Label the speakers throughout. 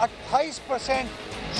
Speaker 1: 28%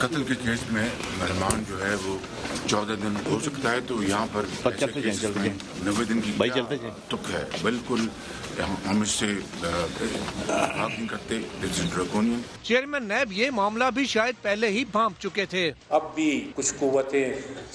Speaker 2: قتل کے کیس میں ریمانڈ جو ہے وہ 14 دن ہو سکتا ہے، تو یہاں پر 90 دن کی تک ہے. بالکل ہم اس سے بات نہیں کرتے. ڈریکونین
Speaker 3: چیئرمین نیب یہ معاملہ بھی شاید پہلے ہی بھانپ چکے تھے.
Speaker 4: اب بھی کچھ قوتیں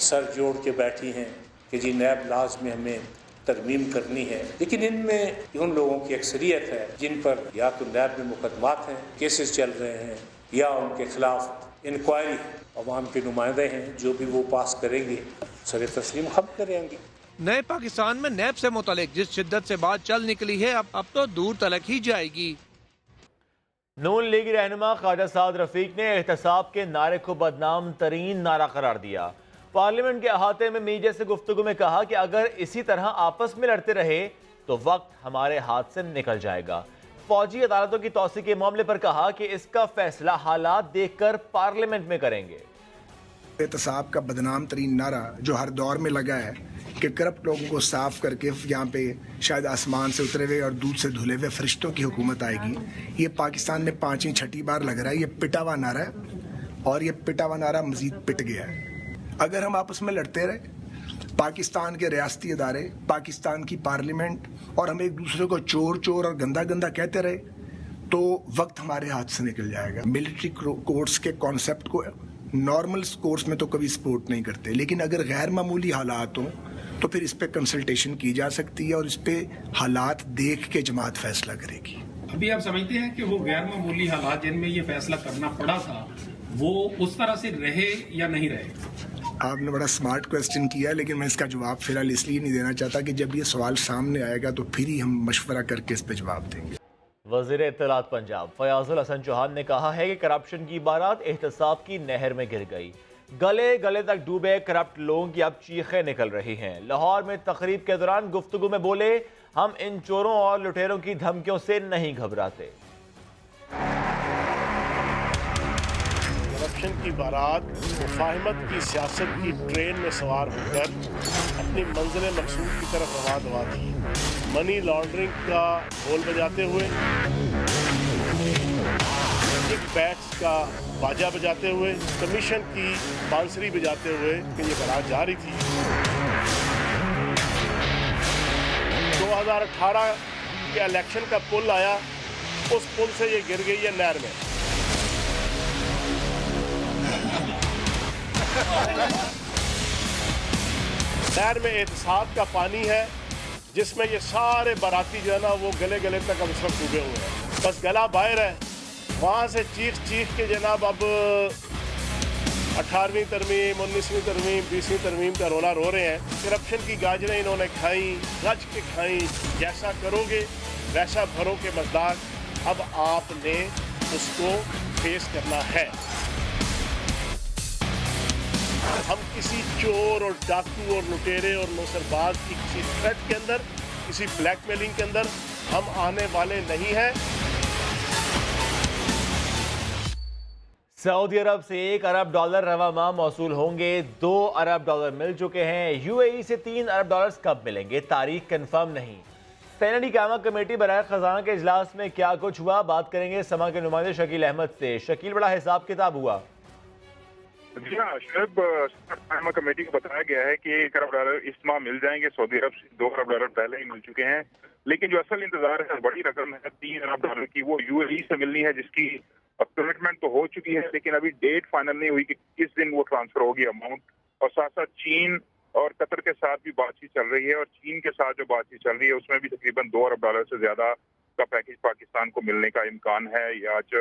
Speaker 4: سر جوڑ کے بیٹھی ہیں کہ جی نیب لاز میں ہمیں ترمیم کرنی ہے، لیکن ان میں ان لوگوں کی اکثریت ہے جن پر یا تو نیب میں مقدمات ہیں، کیسز چل رہے ہیں، یا ان کے خلاف انکوائری. عوام کے نمائندے ہیں، جو بھی وہ پاس کریں گے سر تسلیم ہم کریں گے.
Speaker 3: نئے پاکستان میں نیب سے متعلق جس شدت سے بات چل نکلی ہے اب تو دور تلک ہی جائے گی.
Speaker 5: نون لیگی رہنما خواجہ سعد رفیق نے احتساب کے نعرے کو بدنام ترین نعرہ قرار دیا. پارلیمنٹ کے احاطے میں میڈیا سے گفتگو میں کہا کہ اگر اسی طرح آپس میں لڑتے رہے تو وقت ہمارے ہاتھ سے نکل جائے گا. فوجی عدالتوں کی توسیع کے معاملے پر کہا کہ اس کا فیصلہ حالات دیکھ کر پارلیمنٹ میں کریں گے.
Speaker 6: احتساب کا بدنام ترین نعرہ جو ہر دور میں لگا ہے کہ کرپٹ لوگوں کو صاف کر کے یہاں پہ شاید آسمان سے اترے ہوئے اور دودھ سے دھلے ہوئے فرشتوں کی حکومت آئے گی، یہ پاکستان میں 5ویں 6ٹھی بار لگ رہا ہے. یہ پٹا ہوا نعرہ ہے اور یہ پٹا ہوا نعرہ مزید پٹ گیا ہے. اگر ہم آپس میں لڑتے رہے، پاکستان کے ریاستی ادارے، پاکستان کی پارلیمنٹ، اور ہم ایک دوسرے کو چور چور اور گندا گندا کہتے رہے تو وقت ہمارے ہاتھ سے نکل جائے گا. ملٹری کورٹس کے کانسیپٹ کو نارمل کورس میں تو کبھی سپورٹ نہیں کرتے، لیکن اگر غیر معمولی حالات ہوں تو پھر اس پہ کنسلٹیشن کی جا سکتی ہے اور اس پہ حالات دیکھ کے جماعت فیصلہ کرے گی.
Speaker 7: ابھی آپ سمجھتے ہیں کہ وہ غیر معمولی حالات جن میں یہ فیصلہ کرنا پڑا تھا وہ اس طرح سے رہے یا نہیں رہے؟
Speaker 6: آپ نے بڑا سمارٹ کویسچن کیا، لیکن میں اس کا جواب فی الحال اس لیے نہیں دینا چاہتا کہ جب یہ سوال سامنے آئے گا تو پھر ہی ہم مشورہ کر کے اس پہ جواب دیں گے.
Speaker 5: وزیر اطلاعات پنجاب فیاض الحسن چوہان نے کہا ہے کہ کرپشن کی بارات احتساب کی نہر میں گر گئی. گلے گلے تک ڈوبے کرپٹ لوگوں کی اب چیخیں نکل رہی ہیں. لاہور میں تقریب کے دوران گفتگو میں بولے، ہم ان چوروں اور لٹیروں کی دھمکیوں سے نہیں گھبراتے.
Speaker 8: کرپشن کی بارات مفاہمت کی سیاست کی ٹرین میں سوار ہو کر اپنی منزل مقصود کی طرف رواں دوا تھی. منی لانڈرنگ کا ڈھول بجاتے ہوئے، کک بیکس کا باجا بجاتے ہوئے، کمیشن کی بانسری بجاتے ہوئے کہ یہ بارات جا رہی تھی. 2018 کے الیکشن کا پل آیا، اس پل سے یہ گر گئی ہے نہر میں. نہر میں احتساب کا پانی ہے جس میں یہ سارے باراتی جو ہے نا وہ گلے گلے تک اب اس وقت ڈوبے ہوئے ہیں. بس گلا باہر ہے. وہاں سے چیخ چیخ کے جناب اب 18ویں ترمیم، 19ویں ترمیم، 20ویں ترمیم کا رولا رو رہے ہیں. کرپشن کی گاجریں انہوں نے کھائیں، رچ کے کھائیں. جیسا کرو گے ویسا بھرو کے مزداق اب آپ نے اس کو فیس کرنا ہے. ہم کسی چور اور ڈاکو اور لٹیرے اور نوسرباز کی کسی تھریٹ کے اندر، کسی بلیک میلنگ کے اندر ہم آنے والے نہیں ہیں.
Speaker 5: سعودی عرب سے $1 ارب رواں ماہ موصول ہوں گے. $2 ارب مل چکے ہیں. UAE سے $3 ارب کب ملیں گے؟ تاریخ کنفرم نہیں. سینیٹی قیامت کمیٹی برائے خزانہ کے اجلاس میں کیا کچھ ہوا، بات کریں گے سما کے نمائندے شکیل احمد سے. شکیل، بڑا حساب کتاب ہوا.
Speaker 9: جی ہاں شعیب، قیامت کمیٹی کو بتایا گیا ہے کہ $1 ارب اس ماہ مل جائیں گے. سعودی عرب سے $2 ارب پہلے ہی مل چکے ہیں، لیکن جو اصل انتظار ہے بڑی رقم ہے $3 ارب کی، وہ UAE سے ملنی ہے، جس کی کمٹمنٹ تو ہو چکی ہے لیکن ابھی ڈیٹ فائنل نہیں ہوئی کہ کس دن وہ ٹرانسفر ہوگی اماؤنٹ. اور ساتھ ساتھ چین اور قطر کے ساتھ بھی بات چیت چل رہی ہے، اور چین کے ساتھ جو بات چیت چل رہی ہے اس میں بھی تقریباً $2 ارب سے زیادہ کا پیکیج پاکستان کو ملنے کا امکان ہے، یہ آج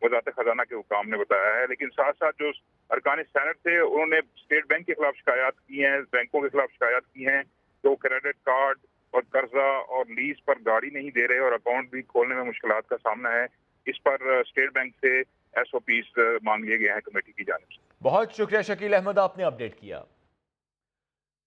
Speaker 9: وزارت خزانہ کے حکام نے بتایا ہے. لیکن ساتھ ساتھ جو ارکان سینٹ تھے انہوں نے اسٹیٹ بینک کے خلاف شکایات کی ہیں، بینکوں کے خلاف شکایات کی ہیں جو کریڈٹ کارڈ اور قرضہ اور لیز پر گاڑی نہیں دے رہے اور اکاؤنٹ بھی کھولنے میں مشکلات کا سامنا ہے. اس پر اسٹیٹ بینک سے SOPs مانگ لیے گئے ہیں کمیٹی کی جانب سے.
Speaker 5: بہت شکریہ شکیل احمد، آپ نے اپڈیٹ کیا.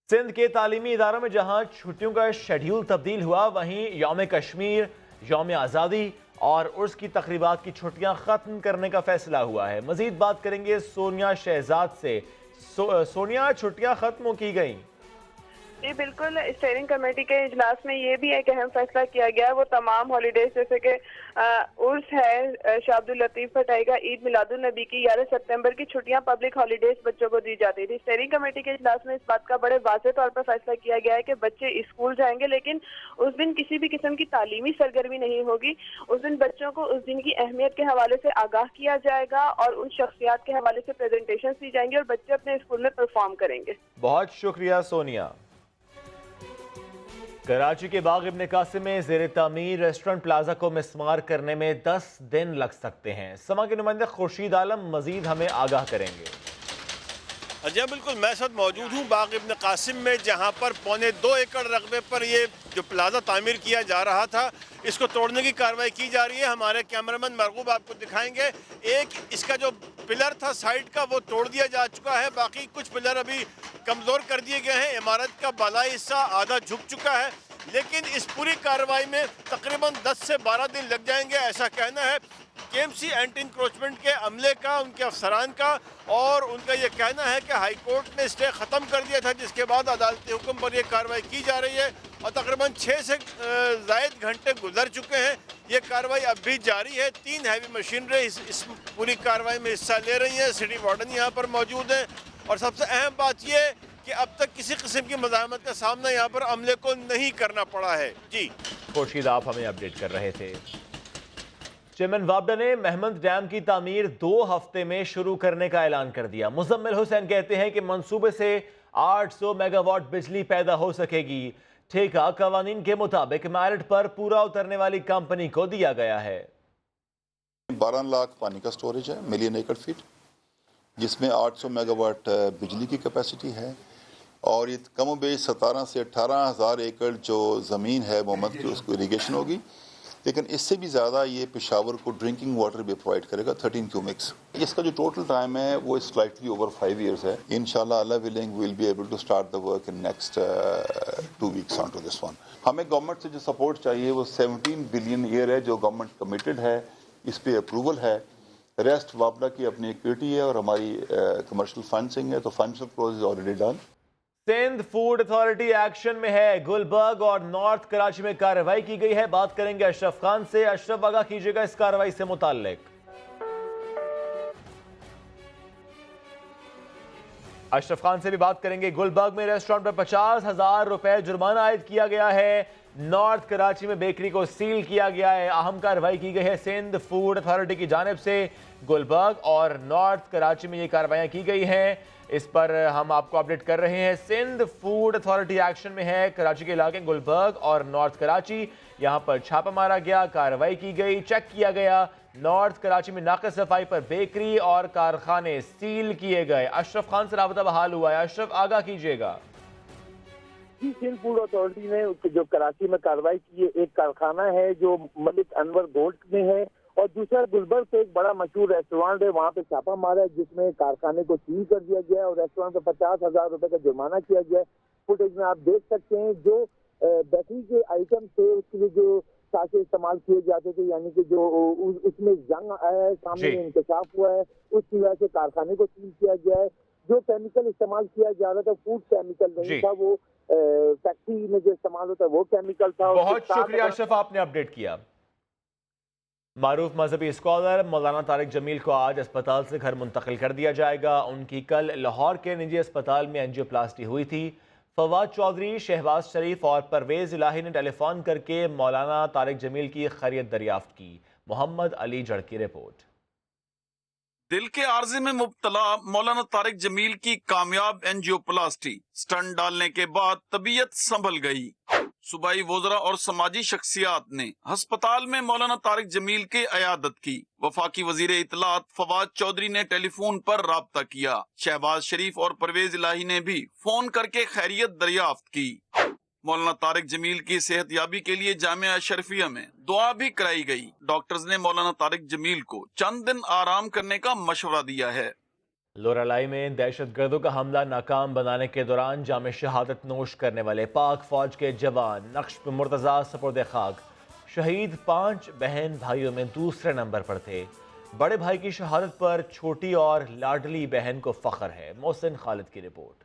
Speaker 5: سندھ کے تعلیمی اداروں میں جہاں چھٹیوں کا شیڈیول تبدیل ہوا، وہیں یوم کشمیر، یوم آزادی اور عرس کی تقریبات کی چھٹیاں ختم کرنے کا فیصلہ ہوا ہے. مزید بات کریں گے سونیا شہزاد سے. سونیا، چھٹیاں ختم کی گئیں؟
Speaker 10: جی بالکل، اسٹیئرنگ کمیٹی کے اجلاس میں یہ بھی ایک اہم فیصلہ کیا گیا ہے، وہ تمام ہالیڈیز جیسے کہ عرس ہے شاہ عبد الطیف بھٹائی کا، عید میلاد النبی کی، 11 ستمبر کی چھٹیاں پبلک ہالیڈیز بچوں کو دی جاتی تھی۔ اسٹیئرنگ کمیٹی کے اجلاس میں اس بات کا بڑے واضح طور پر فیصلہ کیا گیا ہے کہ بچے اسکول جائیں گے لیکن اس دن کسی بھی قسم کی تعلیمی سرگرمی نہیں ہوگی۔ اس دن بچوں کو اس دن کی اہمیت کے حوالے سے آگاہ کیا جائے گا اور ان شخصیات کے حوالے سے پریزنٹیشنز دی جائیں گی اور بچے اپنے اسکول میں پرفارم کریں گے۔
Speaker 5: بہت شکریہ سونیا۔ کراچی کے باغ ابن قاسم میں زیر تعمیر ریسٹورنٹ پلازا کو مسمار کرنے میں 10 دن لگ سکتے ہیں۔ سما کے نمائندے خورشید عالم مزید ہمیں آگاہ کریں گے۔
Speaker 11: جی بالکل، میں اس وقت موجود ہوں باغ ابن قاسم میں، جہاں پر 2.25 ایکڑ رقبے پر یہ جو پلازا تعمیر کیا جا رہا تھا اس کو توڑنے کی کارروائی کی جا رہی ہے۔ ہمارے کیمرامین مرغوب آپ کو دکھائیں گے، ایک اس کا جو پلر تھا سائڈ کا وہ توڑ دیا جا چکا ہے، باقی کچھ پلر ابھی کمزور کر دیے گئے ہیں۔ عمارت کا بالائی حصہ آدھا جھک چکا ہے، لیکن اس پوری کارروائی میں تقریباً 10 سے 12 دن لگ جائیں گے، ایسا کہنا ہے KMC اینٹی انکروچمنٹ کے عملے کا، ان کے افسران کا، اور ان کا یہ کہنا ہے کہ ہائی کورٹ نے اسٹے ختم کر دیا تھا جس کے بعد عدالتی حکم پر یہ کارروائی کی جا رہی ہے اور تقریباً 6 سے زائد گھنٹے گزر چکے ہیں۔ یہ کارروائی اب بھی جاری ہے، 3 ہیوی مشینری اس پوری کارروائی میں حصہ لے رہی ہیں، سٹی وارڈن یہاں پر موجود ہیں، اور سب سے اہم بات یہ کہ اب تک کسی قسم کی مزاحمت کا سامنا یہاں پر عملے کو نہیں کرنا پڑا ہے۔ جی
Speaker 5: خورشید آپ ہمیں اپڈیٹ کر رہے تھے۔ چیئرمین وابڈا نے مہمند ڈیم کی تعمیر 2 ہفتے میں شروع کرنے کا اعلان کر دیا۔ مزمل حسین کہتے ہیں کہ منصوبے سے 800 میگا واٹ بجلی پیدا ہو سکے گی۔ ٹھیکہ قوانین کے مطابق میرٹ پر پورا اترنے والی کمپنی کو دیا گیا ہے۔
Speaker 12: 12 لاکھ پانی کا سٹوریج ہے، ملین ایکڑ فیٹ، جس میں 800 میگا واٹ بجلی کی کیپیسٹی ہے، اور یہ کم و بیش 17 سے 18,000 ایکڑ جو زمین ہے محمد کی اس کو اریگیشن ہوگی، لیکن اس سے بھی زیادہ یہ پشاور کو ڈرنکنگ واٹر بھی پرووائڈ کرے گا 13 کیومکس۔ اس کا جو ٹوٹل ٹائم ہے وہ سلائٹلی اوور 5 ایئرز ہے۔ انشاءاللہ اللہ willing will be able to start the work in next 2 weeks on to this one. ہمیں گورنمنٹ سے جو سپورٹ چاہیے وہ 17 بلین ایئر ہے، جو گورنمنٹ کمیٹڈ ہے، اس پہ اپروول ہے۔ ریسٹ وابڈا کی اپنی ایکویٹی ہے اور ہماری کمرشل فنڈنگ ہے، تو funding process already done.
Speaker 5: Sindh food authority action میں ہے، گلبرگ اور نارتھ کراچی میں کارروائی کی گئی ہے۔ بات کریں گے اشرف خان سے۔ اشرف آگاہ کیجیے گا اس کارروائی سے متعلق۔ اشرف خان سے بھی بات کریں گے۔ گلبرگ میں ریسٹورنٹ پر 50,000 روپے جرمانہ عائد کیا گیا ہے۔ نارتھ کراچی میں بیکری کو سیل کیا گیا ہے۔ اہم کارروائی کی گئی ہے سندھ فوڈ اتھارٹی کی جانب سے۔ گلبرگ اور نارتھ کراچی میں یہ کارروائیاں کی گئی ہیں، اس پر ہم آپ کو اپڈیٹ کر رہے ہیں۔ سندھ فوڈ اتھارٹی ایکشن میں ہے، کراچی کے علاقے گلبرگ اور نارتھ کراچی، یہاں پر چھاپہ مارا گیا، کارروائی کی گئی، چیک کیا گیا۔ نارتھ کراچی میں ناقص صفائی پر بیکری اور کارخانے سیل کیے گئے۔ اشرف خان سے رابطہ بحال ہوا ہے۔ اشرف آگاہ کیجیے گا۔
Speaker 13: جی، سندھ فوڈ اتھارٹی نے جو کراچی میں کارروائی کی ہے، ایک کارخانہ ہے جو ملک انور گولڈ میں ہے، اور دوسرا گلبرگ سے ایک بڑا مشہور ریسٹورانٹ ہے، وہاں پہ چھاپہ مارا ہے جس میں کارخانے کو سیل کر دیا گیا ہے اور ریسٹورانٹ پہ 50,000 روپے کا جرمانہ کیا گیا ہے۔ فوٹیج میں آپ دیکھ سکتے ہیں جو بیکری کے آئٹم تھے اس کے لیے جو سانچے استعمال کیے جاتے تھے، یعنی کہ جو اس میں زنگ آیا ہے، سامنے انکشاف ہوا ہے، اس کی وجہ سے کارخانے کو سیل کیا گیا ہے۔ جو کیمیکل استعمال کیا جا رہا تھا فوڈ کیمیکل نہیں تھا، وہ فیکٹری میں جو استعمال ہوتا ہے وہ کیمیکل تھا۔
Speaker 5: بہت شکریہ اشرف، آپ نے اپڈیٹ کیا۔ معروف مذہبی اسکالر مولانا طارق جمیل کو آج اسپتال سے گھر منتقل کر دیا جائے گا۔ ان کی کل لاہور کے نجی اسپتال میں اینجیو پلاسٹی ہوئی تھی۔ فواد چودھری، شہباز شریف اور پرویز الہی نے ٹیلی فون کر کے مولانا طارق جمیل کی خیریت دریافت کی۔ محمد علی جڑ کی رپورٹ۔
Speaker 14: دل کے عارضے میں مبتلا مولانا طارق جمیل کی کامیاب اینجیو پلاسٹی، سٹنٹ ڈالنے کے بعد طبیعت سنبھل گئی۔ صوبائی وزراء اور سماجی شخصیات نے ہسپتال میں مولانا طارق جمیل کی عیادت کی۔ وفاقی وزیر اطلاعات فواد چودھری نے ٹیلی فون پر رابطہ کیا۔ شہباز شریف اور پرویز الہی نے بھی فون کر کے خیریت دریافت کی۔ مولانا طارق جمیل کی صحت یابی کے لیے جامعہ اشرفیہ میں دعا بھی کرائی گئی۔ ڈاکٹرز نے مولانا طارق جمیل کو چند دن آرام کرنے کا مشورہ دیا ہے۔
Speaker 5: لورالائی میں دہشت گردوں کا حملہ ناکام بنانے کے دوران جام شہادت نوش کرنے والے پاک فوج کے جوان نقش مرتضیٰ سپرد خاک۔ شہید 5 بہن بھائیوں میں دوسرے نمبر پر تھے۔ بڑے بھائی کی شہادت پر چھوٹی اور لاڈلی بہن کو فخر ہے۔ محسن خالد کی رپورٹ۔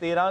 Speaker 5: 13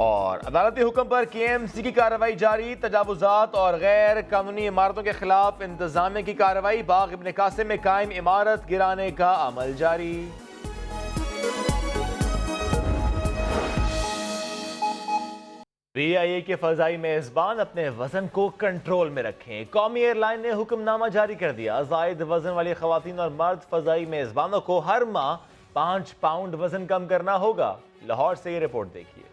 Speaker 5: اور عدالتی حکم پر KMC کی کارروائی جاری، تجاوزات اور غیر قانونی عمارتوں کے خلاف انتظامیہ کی کارروائی، باغ ابن قاسم میں قائم عمارت گرانے کا عمل جاری۔ PIA کے فضائی میزبان اپنے وزن کو کنٹرول میں رکھیں، قومی ایئر لائن نے حکم نامہ جاری کر دیا، زائد وزن والی خواتین اور مرد فضائی میزبانوں کو ہر ماہ 5 پاؤنڈ وزن کم کرنا ہوگا۔ لاہور سے یہ رپورٹ دیکھیے۔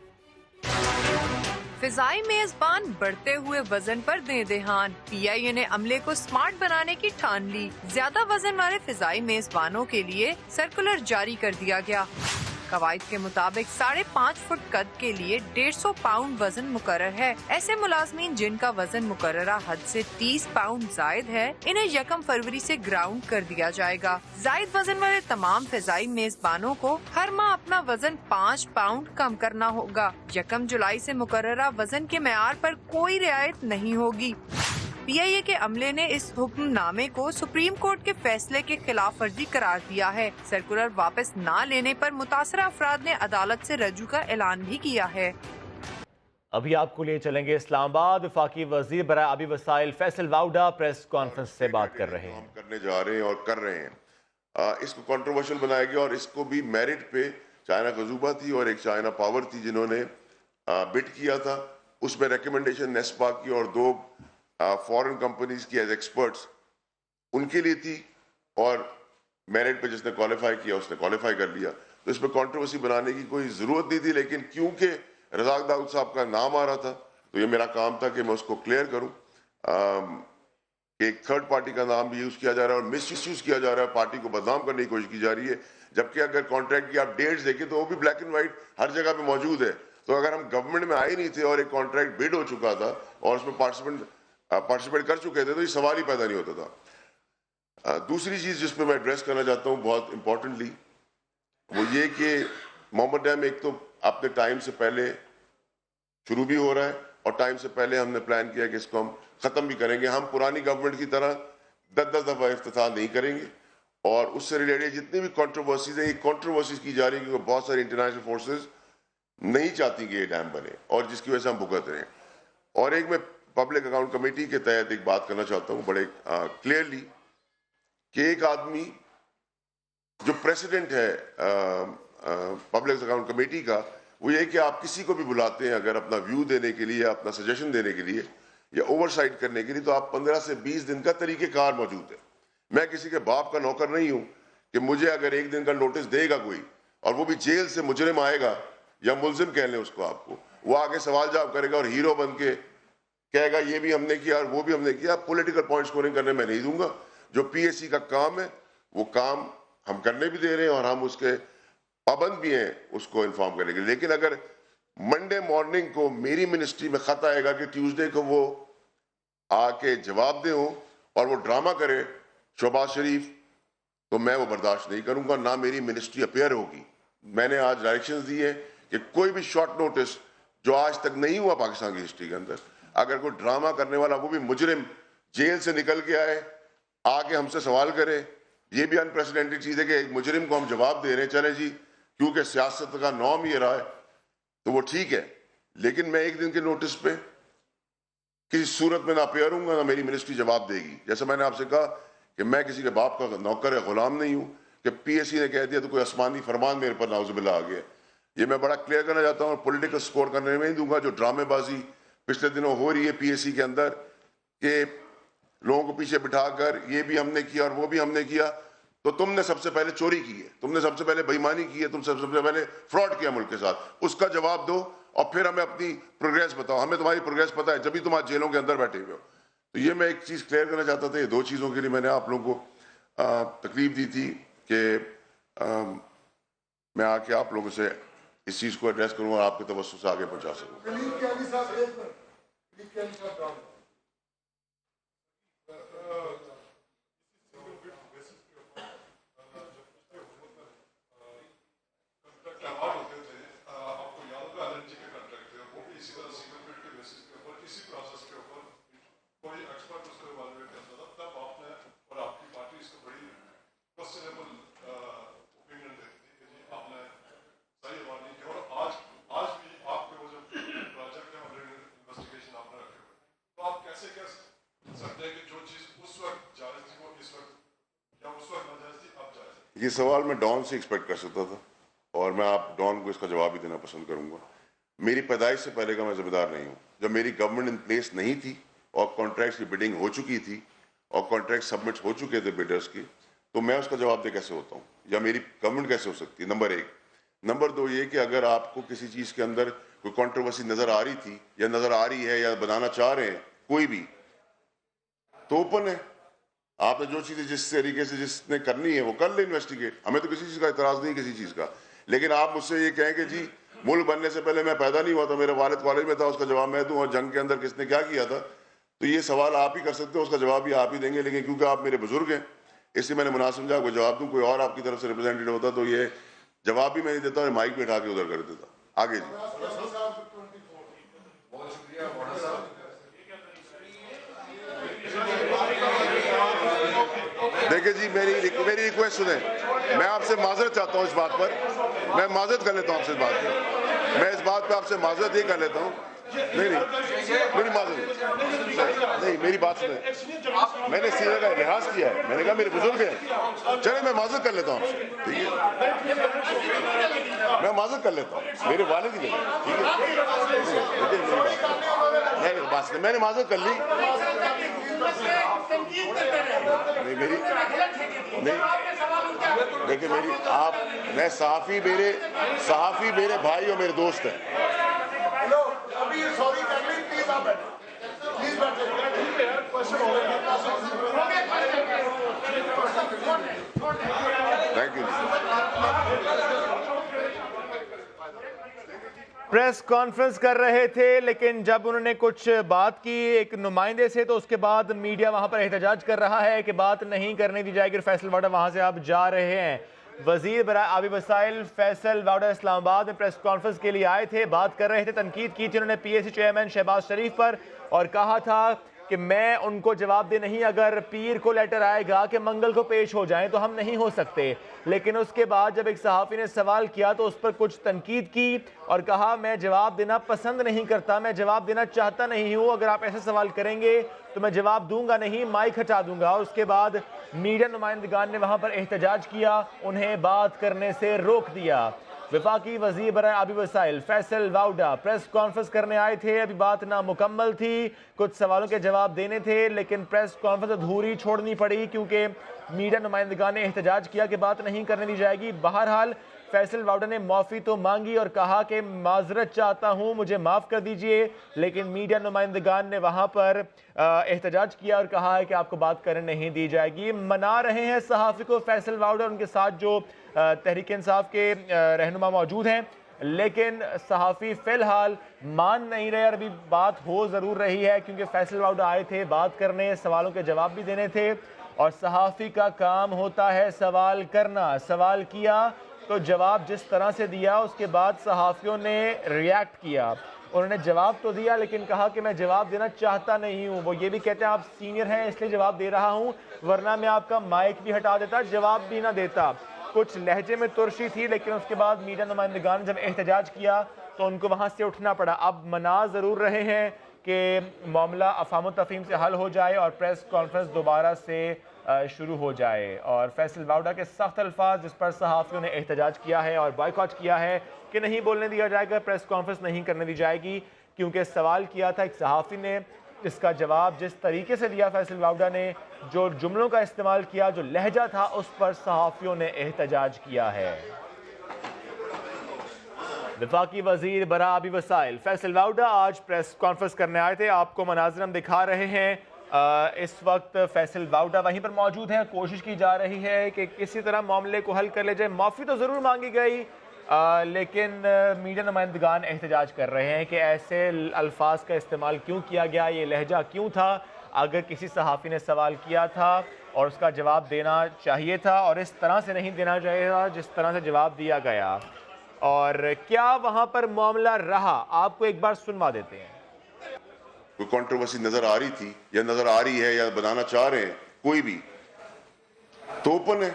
Speaker 15: فضائی میزبان بڑھتے ہوئے وزن پر دیں دہان، PIA نے عملے کو سمارٹ بنانے کی ٹھان لی، زیادہ وزن والے فضائی میزبانوں کے لیے سرکولر جاری کر دیا گیا۔ قواعد کے مطابق 5.5 فٹ قد کے لیے 150 پاؤنڈ وزن مقرر ہے۔ ایسے ملازمین جن کا وزن مقررہ حد سے 30 پاؤنڈ زائد ہے، انہیں 1 فروری سے گراؤنڈ کر دیا جائے گا۔ زائد وزن والے تمام فضائی میزبانوں کو ہر ماہ اپنا وزن 5 پاؤنڈ کم کرنا ہوگا۔ 1 جولائی سے مقررہ وزن کے معیار پر کوئی رعایت نہیں ہوگی۔ PIA کے عملے نے اس حکم نامے کو سپریم کورٹ کے فیصلے کے خلاف ورزی قرار دیا ہے۔ سرکولر واپس نہ لینے پر متاثرہ افراد نے عدالت سے رجوع کا اعلان بھی کیا ہے۔
Speaker 5: ابھی آپ کو لے چلیں گے اسلام آباد۔ وفاقی وزیر برائے آبی وسائل فیصل واؤڈا پریس کانفرنس سے بات کر رہے ہیں۔
Speaker 16: کرنے جا رہے ہیں اور کر رہے ہیں، اس کو کنٹروورشل بنایا گیا اور اس کو بھی میرٹ پہ چائنا غزوبہ تھی اور ایک چائنا پاور تھی جنہوں نے بٹ کیا تھا، اس میں ریکمنڈیشن نیسپا کی اور 2 فورن کمپنیز کی ایز ایکسپرٹس ان کے لیے تھی، اور میرٹ پہ جس نے کوالیفائی کیا اس نے کوالیفائی کر لیا، تو اس پہ کنٹروورسی بنانے کی کوئی ضرورت نہیں تھی۔ لیکن کیونکہ رزاق داؤد صاحب کا نام آ رہا تھا تو یہ میرا کام تھا کہ میں اس کو کلیئر کروں کہ ایک تھرڈ پارٹی کا نام بھی یوز کیا جا رہا ہے اور مس یوز کیا جا رہا ہے، پارٹی کو بدنام کرنے کی کوشش کی جا رہی ہے، جبکہ اگر کانٹریکٹ کی آپ ڈیٹس دیکھیں تو وہ بھی بلیک اینڈ وائٹ ہر جگہ پہ موجود ہے۔ تو اگر ہم گورنمنٹ میں آئے نہیں تھے اور ایک کانٹریکٹ بڈ ہو چکا تھا اور اس میں پارٹیسپیٹ کر چکے تھے تو یہ سوال ہی پیدا نہیں ہوتا تھا۔ دوسری چیز جس پہ میں ایڈریس کرنا چاہتا ہوں بہت امپورٹنٹلی، وہ یہ کہ محمد ڈیم ایک تو اپنے ٹائم سے پہلے شروع بھی ہو رہا ہے اور ٹائم سے پہلے ہم نے پلان کیا کہ اس کو ہم ختم بھی کریں گے۔ ہم پرانی گورنمنٹ کی طرح 10 دفعہ افتتاح نہیں کریں گے، اور اس سے ریلیٹڈ جتنی بھی کنٹروورسیز ہیں، یہ کنٹروورسیز کی جا رہی ہیں کیونکہ بہت ساری انٹرنیشنل فورسز نہیں چاہتی کہ یہ ڈیم بنے اور جس کی وجہ سے ہم بھگت رہے ہیں۔ اور ایک میں پبلک اکاؤنٹ کمیٹی کے تحت ایک بات کرنا چاہتا ہوں بڑے کلیئرلی کہ ایک آدمی جو پریسیڈنٹ ہے پبلک اکاؤنٹ کمیٹی کا، وہ یہ کہ آپ کسی کو بھی بلاتے ہیں اگر اپنا ویو دینے کے لیے، اپنا سجیشن دینے کے لیے یا اوور سائٹ کرنے کے لیے، تو آپ 15 سے 20 دن کا طریقہ کار موجود ہے۔ میں کسی کے باپ کا نوکر نہیں ہوں کہ مجھے اگر 1 دن کا نوٹس دے گا کوئی اور وہ بھی جیل سے مجرم آئے گا یا ملزم کہہ لیں اس کو، آپ کو وہ آگے سوال جواب کرے گا اور ہیرو بن کے کہے گا یہ بھی ہم نے کیا اور وہ بھی ہم نے کیا۔ پولیٹیکل پوائنٹ سکورنگ کرنے میں نہیں دوں گا۔ جو PSC کا کام ہے وہ کام ہم کرنے بھی دے رہے ہیں اور ہم اس کے پابند بھی ہیں، اس کو انفارم کرنے کے لیے۔ لیکن اگر منڈے مارننگ کو میری منسٹری میں خط آئے گا کہ ٹیوزڈے کو وہ آ کے جواب دے ہوں اور وہ ڈرامہ کرے شہباز شریف، تو میں وہ برداشت نہیں کروں گا، نہ میری منسٹری اپیئر ہوگی۔ میں نے آج ڈائریکشنز دی ہیں کہ کوئی بھی شارٹ نوٹس جو آج تک نہیں ہوا پاکستان کی ہسٹری کے اندر، اگر کوئی ڈرامہ کرنے والا وہ بھی مجرم جیل سے نکل کے آئے آ کے ہم سے سوال کرے، یہ بھی انپریسیڈنٹڈ چیز ہے کہ ایک مجرم کو ہم جواب دے رہے ہیں، چلے جی کیونکہ سیاست کا نام یہ رہا ہے تو وہ ٹھیک ہے، لیکن میں 1 دن کے نوٹس پہ کسی صورت میں نہ اپیئر ہوں گا، نہ میری منسٹری جواب دے گی۔ جیسا میں نے آپ سے کہا کہ میں کسی کے باپ کا نوکر ہے، غلام نہیں ہوں کہ PSC نے کہہ دیا تو کوئی آسمانی فرمان میرے پر نعوذ باللہ آ گیا۔ یہ میں بڑا کلیئر کرنا چاہتا ہوں، اور پولیٹیکل سکور کرنے میں نہیں دوں گا۔ جو ڈرامے بازی پچھلے دنوں ہو رہی ہے PSC کے اندر کہ لوگوں کو پیچھے بٹھا کر یہ بھی ہم نے کیا اور وہ بھی ہم نے کیا، تو تم نے سب سے پہلے چوری کی ہے، تم نے سب سے پہلے بےایمانی کی ہے، تم سب سے پہلے فراڈ کیا ملک کے ساتھ، اس کا جواب دو اور پھر ہمیں اپنی پروگریس بتاؤ۔ ہمیں تمہاری پروگریس پتہ ہے جبھی تم آج جیلوں کے اندر بیٹھے ہوئے ہو۔ تو یہ میں ایک چیز کلیئر کرنا چاہتا تھا۔ یہ 2 چیزوں کے لیے میں نے آپ لوگوں کو تکلیف دی تھی کہ میں آ کے آپ لوگوں سے اس چیز کو ایڈریس کروں اور آپ کے توسط سے آگے پہنچا سکوں۔ یہ سوال میں ڈان سے ایکسپیکٹ کر سکتا تھا اور میں آپ ڈان کو اس کا جواب بھی دینا پسند کروں گا. میری پیدائش سے پہلے کا میں ذمہ دار نہیں ہوں. جب میری گورنمنٹ ان پلیس نہیں تھی اور کانٹریکٹس کی بڈنگ ہو چکی تھی اور کانٹریکٹ سبمٹ ہو چکے تھے بیڈرز کی, تو میں اس کا جواب دے کیسے ہوتا ہوں, یا میری گورنمنٹ کیسے ہو سکتی ہے؟ نمبر 1. نمبر 2 یہ کہ اگر آپ کو کسی چیز کے اندر کوئی کنٹروورسی نظر آ رہی تھی یا نظر آ رہی ہے یا بنانا چاہ رہے ہیں کوئی بھی, تو اوپن ہے. آپ نے جو چیزیں جس طریقے سے جس نے کرنی ہے وہ کر لے انویسٹیگیٹ. ہمیں تو کسی چیز کا اعتراض نہیں کسی چیز کا. لیکن آپ مجھ سے یہ کہیں کہ جی ملک بننے سے پہلے میں پیدا نہیں ہوا تھا, میرے والد کالج میں تھا, اس کا جواب میں دوں, اور جنگ کے اندر کس نے کیا کیا تھا, تو یہ سوال آپ ہی کر سکتے ہو, اس کا جواب بھی آپ ہی دیں گے. لیکن کیونکہ آپ میرے بزرگ ہیں اس لیے میں نے مناسب سمجھا کوئی جواب دوں. کوئی اور آپ کی طرف سے ریپرزینٹیو ہوتا تو یہ جواب بھی میں نہیں دیتا اور مائک پہ اٹھا کے ادھر کر دیتا. آگے جی. دیکھیں جی میری ریکویسٹ سنیں, میں آپ سے معذرت چاہتا ہوں اس بات پر, میں معذرت کر لیتا ہوں آپ سے اس بات پر, میں اس بات پہ آپ سے معذرت یہ کر لیتا ہوں. نہیں میری معذرت نہیں, میری بات سنیں. میں نے سینے کا لحاظ کیا ہے, میں نے کہا میرے بزرگ ہیں, چلے میں معذرت کر لیتا ہوں آپ سے, ٹھیک ہے, میں معذرت کر لیتا ہوں, میرے والد ہی نہیں, ٹھیک ہے, میں نے معذرت کر لی. دیکھیں میری آپ میں صحافی میرے بھائی اور میرے دوست ہیں. Thank you.
Speaker 5: پریس کانفرنس کر رہے تھے لیکن جب انہوں نے کچھ بات کی ایک نمائندے سے تو اس کے بعد میڈیا وہاں پر احتجاج کر رہا ہے کہ بات نہیں کرنے دی جائے گی. فیصل واڈا وہاں سے آپ جا رہے ہیں. وزیر برائے آبی وسائل فیصل واڈا اسلام آباد میں پریس کانفرنس کے لیے آئے تھے, بات کر رہے تھے, تنقید کی تھی انہوں نے پی اے سی چیئرمین شہباز شریف پر اور کہا تھا کہ میں ان کو جواب دے نہیں, اگر پیر کو لیٹر آئے گا کہ منگل کو پیش ہو جائیں تو ہم نہیں ہو سکتے. لیکن اس کے بعد جب ایک صحافی نے سوال کیا تو اس پر کچھ تنقید کی اور کہا میں جواب دینا پسند نہیں کرتا, میں جواب دینا چاہتا نہیں ہوں, اگر آپ ایسے سوال کریں گے تو میں جواب دوں گا نہیں, مائک ہٹا دوں گا. اس کے بعد میڈیا نمائندگان نے وہاں پر احتجاج کیا, انہیں بات کرنے سے روک دیا. وفاقی وزیر برائے آبی وسائل فیصل واڈا پریس کانفرنس کرنے آئے تھے, ابھی بات نامکمل تھی, کچھ سوالوں کے جواب دینے تھے لیکن پریس کانفرنس ادھوری چھوڑنی پڑی کیونکہ میڈیا نمائندگان نے احتجاج کیا کہ بات نہیں کرنے دی جائے گی. بہرحال فیصل واڈا نے معافی تو مانگی اور کہا کہ معذرت چاہتا ہوں, مجھے معاف کر دیجئے, لیکن میڈیا نمائندگان نے وہاں پر احتجاج کیا اور کہا ہے کہ آپ کو بات کرنے نہیں دی جائے گی. منا رہے ہیں صحافی کو فیصل واڈا, ان کے ساتھ جو تحریک انصاف کے رہنما موجود ہیں, لیکن صحافی فی الحال مان نہیں رہے اور ابھی بات ہو ضرور رہی ہے کیونکہ فیصل واڈا آئے تھے بات کرنے, سوالوں کے جواب بھی دینے تھے اور صحافی کا کام ہوتا ہے سوال کرنا. سوال کیا تو جواب جس طرح سے دیا اس کے بعد صحافیوں نے ریاکٹ کیا, انہوں نے جواب تو دیا لیکن کہا کہ میں جواب دینا چاہتا نہیں ہوں. وہ یہ بھی کہتے ہیں آپ سینئر ہیں اس لیے جواب دے رہا ہوں, ورنہ میں آپ کا مائک بھی ہٹا دیتا, جواب بھی نہ دیتا. کچھ لہجے میں ترشی تھی لیکن اس کے بعد میڈیا نمائندگان جب احتجاج کیا تو ان کو وہاں سے اٹھنا پڑا. اب منا ضرور رہے ہیں کہ معاملہ افہام و تفہیم سے حل ہو جائے اور پریس کانفرنس دوبارہ سے شروع ہو جائے. اور فیصل واڈا کے سخت الفاظ جس پر صحافیوں نے احتجاج کیا ہے اور بائیکاٹ کیا ہے کہ نہیں بولنے دیا جائے گا, پریس کانفرنس نہیں کرنے دی جائے گی, کیونکہ سوال کیا تھا ایک صحافی نے, اس کا جواب جس طریقے سے دیا فیصل واڈا نے, جو جملوں کا استعمال کیا, جو لہجہ تھا, اس پر صحافیوں نے احتجاج کیا ہے. وفاقی وزیر برائے آبی وسائل فیصل واڈا آج پریس کانفرنس کرنے آئے تھے, آپ کو مناظر ہم دکھا رہے ہیں. اس وقت فیصل واڈا وہیں پر موجود ہیں, کوشش کی جا رہی ہے کہ کسی طرح معاملے کو حل کر لے جائے. معافی تو ضرور مانگی گئی لیکن میڈیا نمائندگان احتجاج کر رہے ہیں کہ ایسے الفاظ کا استعمال کیوں کیا گیا, یہ لہجہ کیوں تھا. اگر کسی صحافی نے سوال کیا تھا اور اس کا جواب دینا چاہیے تھا اور اس طرح سے نہیں دینا چاہیے تھا جس طرح سے جواب دیا گیا. اور کیا وہاں پر معاملہ رہا, آپ کو ایک بار سنوا دیتے ہیں.
Speaker 16: کوئی کنٹروورسی نظر آ رہی تھی یا نظر آ رہی ہے یا بنانا چاہ رہے ہیں کوئی بھی, تو اوپن ہے.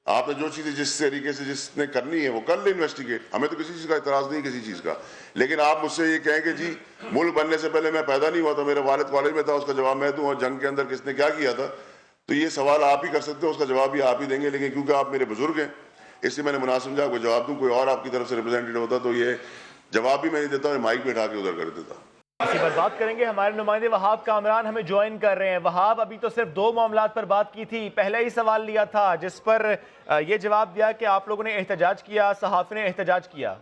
Speaker 16: آپ نے جو چیزیں جس طریقے سے جس نے کرنی ہے وہ کر لے انویسٹیگیٹ. ہمیں تو کسی چیز کا اعتراض نہیں کسی چیز کا. لیکن آپ مجھ سے یہ کہیں کہ جی ملک بننے سے پہلے میں پیدا نہیں ہوا تھا, میرے والد کالج میں تھا, اس کا جواب میں دوں, اور جنگ کے اندر کس نے کیا کیا تھا, تو یہ سوال آپ ہی کر سکتے ہیں, اس کا جواب بھی آپ ہی دیں گے, لیکن کیونکہ آپ میرے بزرگ ہیں اس لیے میں نے مناسب سمجھا آپ کو جواب دوں. کوئی اور آپ کی طرف سے ریپرزینٹیٹیو ہوتا تو یہ جواب بھی میں نہیں دیتا اور مائک پہ اٹھا کے ادھر کر دیتا.
Speaker 5: اسی پر بات کریں گے, ہمارے نمائندے وہاب کامران ہمیں جوائن کر رہے ہیں. وہاب, ابھی تو صرف 2 معاملات پر بات کی تھی, پہلا ہی سوال لیا تھا جس پر یہ جواب دیا کہ آپ لوگوں نے احتجاج کیا, صحافی نے احتجاج کیا.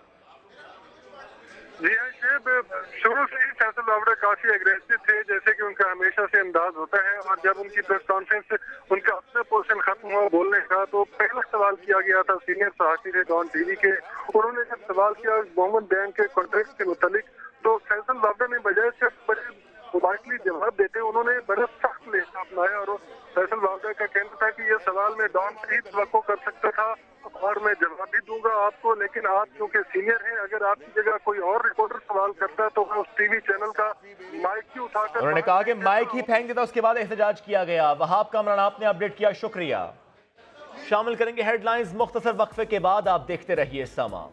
Speaker 17: جی ہاں شعیب, شروع سے ہی فیصل بابڑے کافی اگریسو تھے, جیسے کہ ان کا ہمیشہ سے انداز ہوتا ہے, اور جب ان کی پریس کانفرنس ان کا اپنا پورشن ختم ہوا بولنے کا تو پہلا سوال کیا گیا تھا سینئر صحافی تھے ڈان ٹی وی کے. انہوں نے جب سوال کیا محمد بینک کے کانٹریکٹ کے متعلق تو فیصل بابڑے نے بجائے سے بڑے مباشرتی جواب دیتے انہوں نے بڑا سخت لہجہ اپنایا, اور فیصل بابڑے کا کہنا تھا کہ یہ سوال میں ڈان سے ہی توقع کر سکتا تھا اور میں جواب بھی دوں گا آپ کو, لیکن آپ کیونکہ سینئر ہیں, اگر آپ کی جگہ کوئی اور رپورٹر سوال کرتا ہے تو میں اس ٹی وی چینل کا مائک ہی اٹھا کر,
Speaker 5: انہوں نے کہا کہ مائک ہی پھینک دیتا, اس کے بعد احتجاج کیا گیا. وہاب کامران آپ نے اپڈیٹ کیا, شکریہ. شامل کریں گے ہیڈ لائنز مختصر وقفے کے بعد, آپ دیکھتے رہیے ساما.